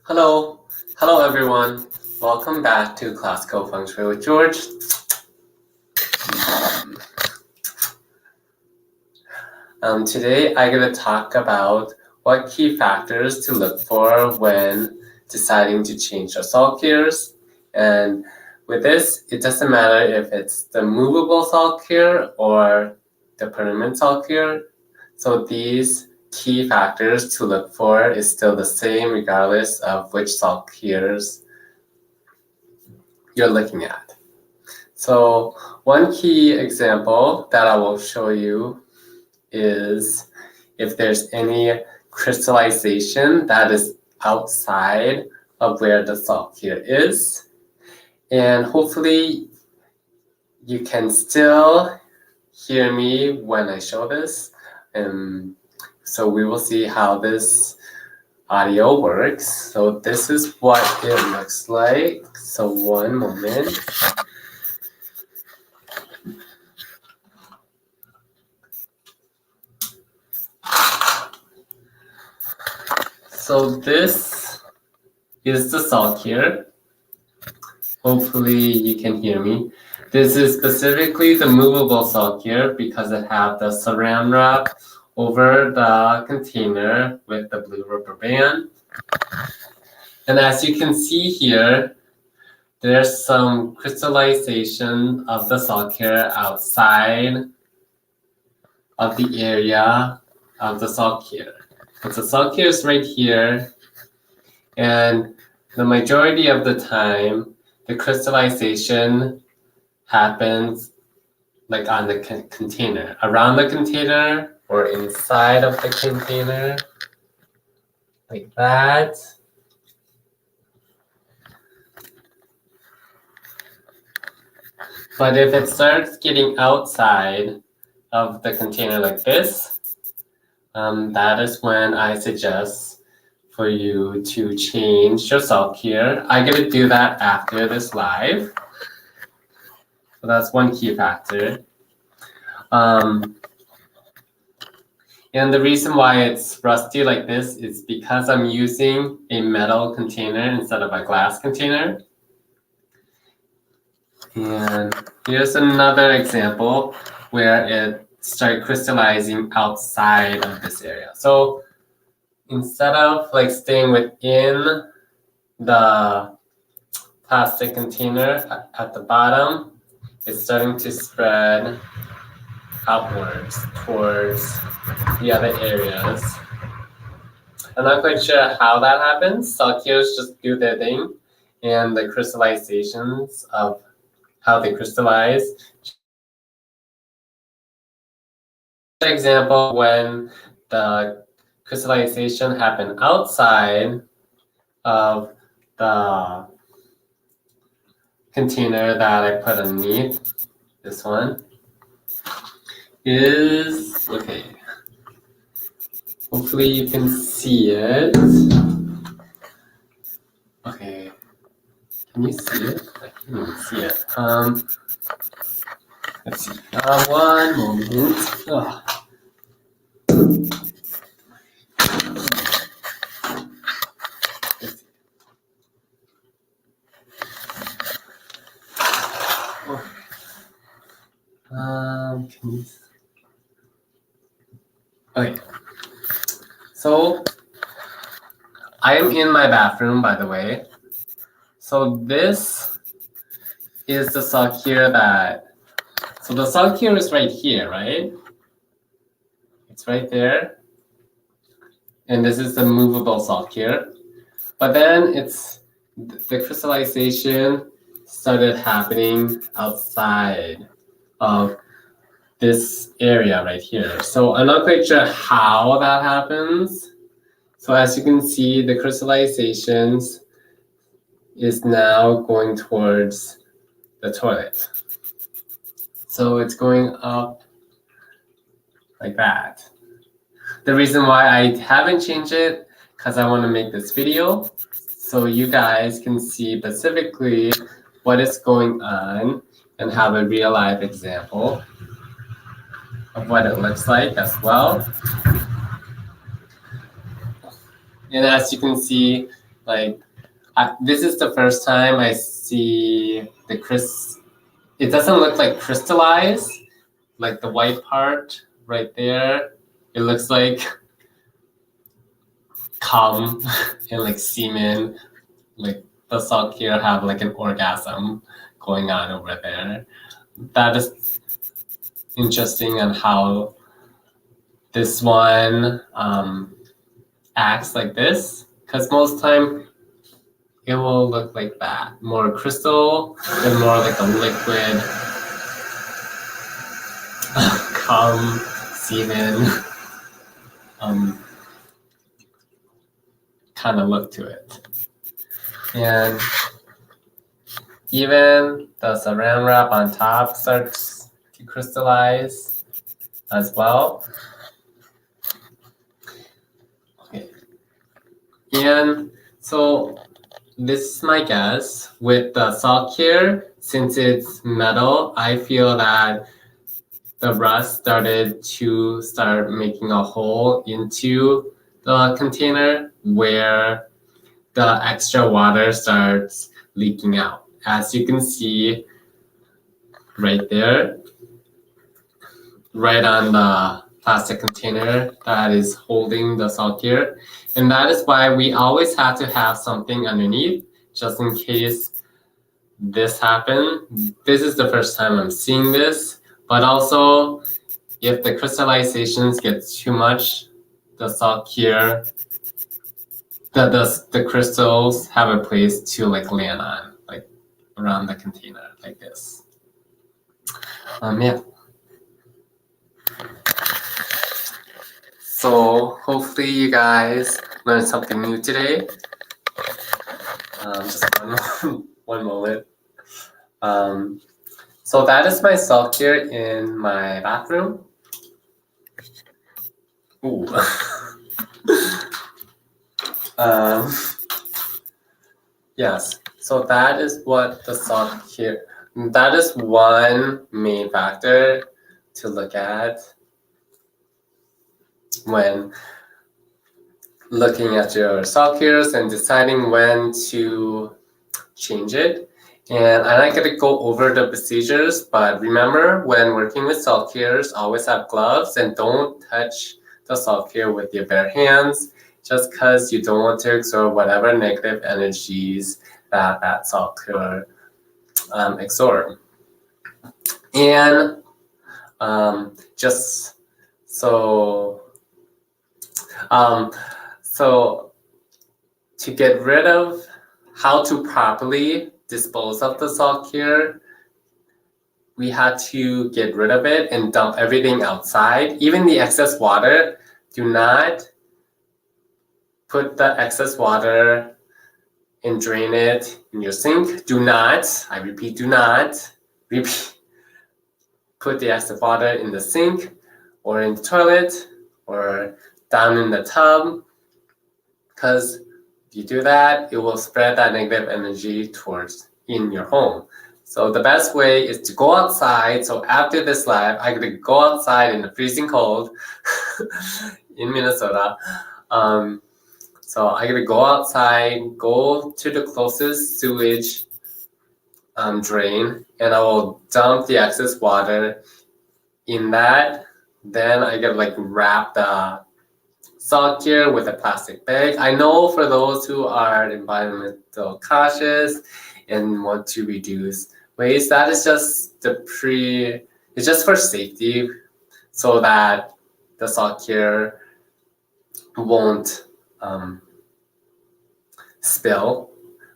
Hello everyone. Welcome back to Classical Feng Shui with George. Today I'm going to talk about what key factors to look for when deciding to change your salt gears. And with this, it doesn't matter if it's the movable salt gear or the permanent salt gear. So these key factors to look for is still the same regardless of which salt gears you're looking at. So one key example that I will show you is if there's any crystallization that is outside of where the salt gear is. And hopefully you can still hear me when I show this. So we will see how this audio works. So this is what it looks like. So one moment. So this is the salt gear. Hopefully you can hear me. This is specifically the movable salt gear because it has the saran wrap over the container with the blue rubber band. And as you can see here, there's some crystallization of the salt gear outside of the area of the salt gear. But the salt gear is right here, and the majority of the time, the crystallization happens like on the container, around the container or inside of the container, like that. But if it starts getting outside of the container like this, that is when I suggest for you to change your salt gear. I'm going to do that after this live. So that's one key factor. And the reason why it's rusty like this is because I'm using a metal container instead of a glass container. And here's another example where it started crystallizing outside of this area. So instead of like staying within the plastic container at the bottom, it's starting to spread outwards towards the other areas. I'm not quite sure how that happens. Salt gears just do their thing, and the crystallizations of how they crystallize. For example, when the crystallization happened outside of the container that I put underneath, this one is, okay, hopefully you can see it. Okay, can you see it? I can't even see it. Let's see, one moment. Oh. Can you... Okay, so I am in my bathroom, by the way. So this is the salt gear so the salt gear is right here, right? It's right there. And this is the movable salt gear. But then the crystallization started happening outside of this area right here. So I'm not quite sure how that happens. So as you can see, the crystallizations is now going towards the toilet. So it's going up like that. The reason why I haven't changed it, because I want to make this video so you guys can see specifically what is going on and have a real life example of what it looks like as well. And as you can see, Like, this is the first time I see the it doesn't look like crystallized, like the white part right there. It looks like cum and like semen, like the salt here have like an orgasm going on over there. That is interesting on how this one acts like this, because most time it will look like that, more crystal and more like a liquid cum semen kind of look to it. And even the saran wrap on top starts to crystallize as well. Okay. And so this is my guess. With the salt here, since it's metal, I feel that the rust started to start making a hole into the container where the extra water starts leaking out. As you can see right there, right on the plastic container that is holding the salt here. And that is why we always have to have something underneath, just in case this happened. This is the first time I'm seeing this, but also if the crystallizations get too much, the salt here, the crystals have a place to like land on, like around the container like this. Yeah. So hopefully you guys learned something new today. Just one moment. So that is my salt here in my bathroom. Ooh. Yes, so that is what the salt here, that is one main factor to look at when looking at your salt cures and deciding when to change it. And I'm not going to go over the procedures, but remember when working with salt cures, always have gloves and don't touch the salt cure with your bare hands, just because you don't want to absorb whatever negative energies that salt cure absorb. And just so to get rid of, how to properly dispose of the salt cure, we had to get rid of it and dump everything outside. Even the excess water, do not put the excess water and drain it in your sink. Do not, I repeat, do not put the excess water in the sink or in the toilet or down in the tub, because if you do that, it will spread that negative energy towards in your home. So the best way is to go outside. So after this live, I'm gonna go outside in the freezing cold in Minnesota. So I'm gonna go outside, go to the closest sewage drain, and I will dump the excess water in that. Then I gotta like wrap the salt cure with a plastic bag. I know for those who are environmental cautious and want to reduce waste, that is just it's just for safety, so that the salt cure won't spill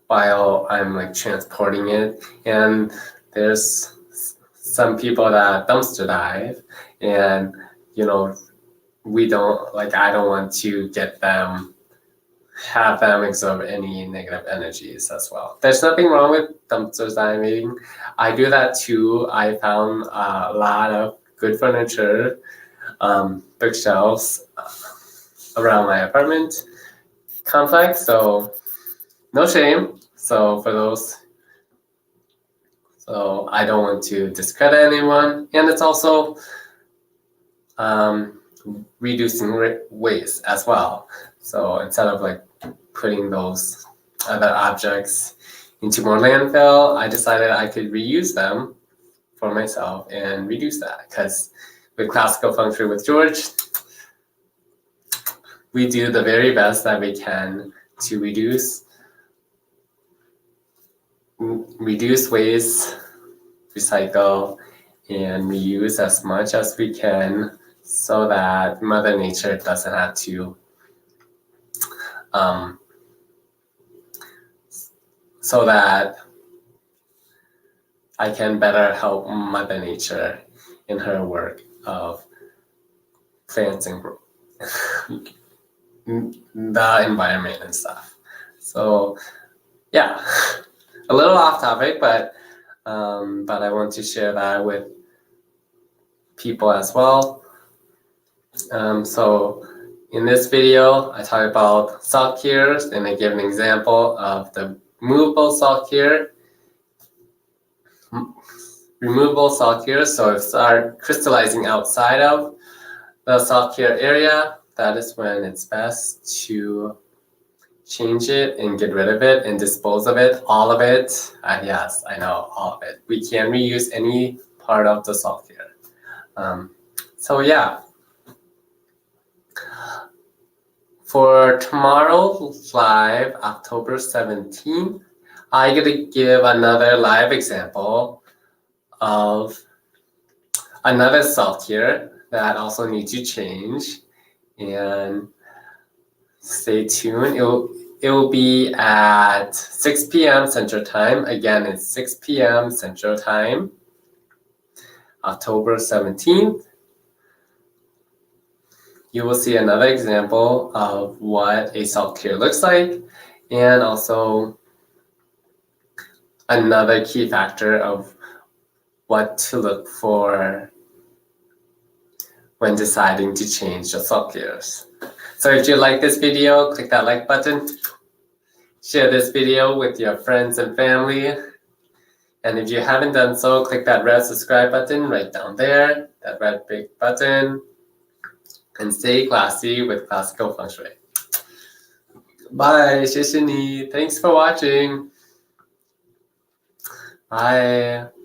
while I'm like transporting it. And there's some people that dumpster dive, and we don't, like, I don't want to have them absorb any negative energies as well. There's nothing wrong with dumpster diving. I do that too. I found a lot of good furniture, bookshelves around my apartment complex, so no shame. So for those, so I don't want to discredit anyone, and it's also reducing waste as well. So instead of like putting those other objects into more landfill, I decided I could reuse them for myself and reduce that, because with Classical Feng Shui with George, we do the very best that we can to reduce waste, recycle, and reuse as much as we can, so that Mother Nature doesn't have to so that I can better help Mother Nature in her work of plants and the environment and stuff. So yeah, a little off topic, but I want to share that with people as well. So in this video, I talk about salt cures, and I give an example of the removable salt cure. Removable salt cures, so if start crystallizing outside of the salt cure area, that is when it's best to change it and get rid of it and dispose of it, all of it. Yes, I know, all of it. We can't reuse any part of the salt cure. So yeah. For tomorrow's live, October 17th, I'm gonna give another live example of another salt cure that also needs to change. And stay tuned. It will be at 6 p.m. Central Time. Again, it's 6 p.m. Central Time, October 17th. You will see another example of what a salt cure looks like, and also another key factor of what to look for when deciding to change the salt cures. So if you like this video, click that like button. Share this video with your friends and family. And if you haven't done so, click that red subscribe button right down there, that red big button. And stay classy with Classical Feng Shui. Bye, 谢谢你. Thanks for watching. Bye.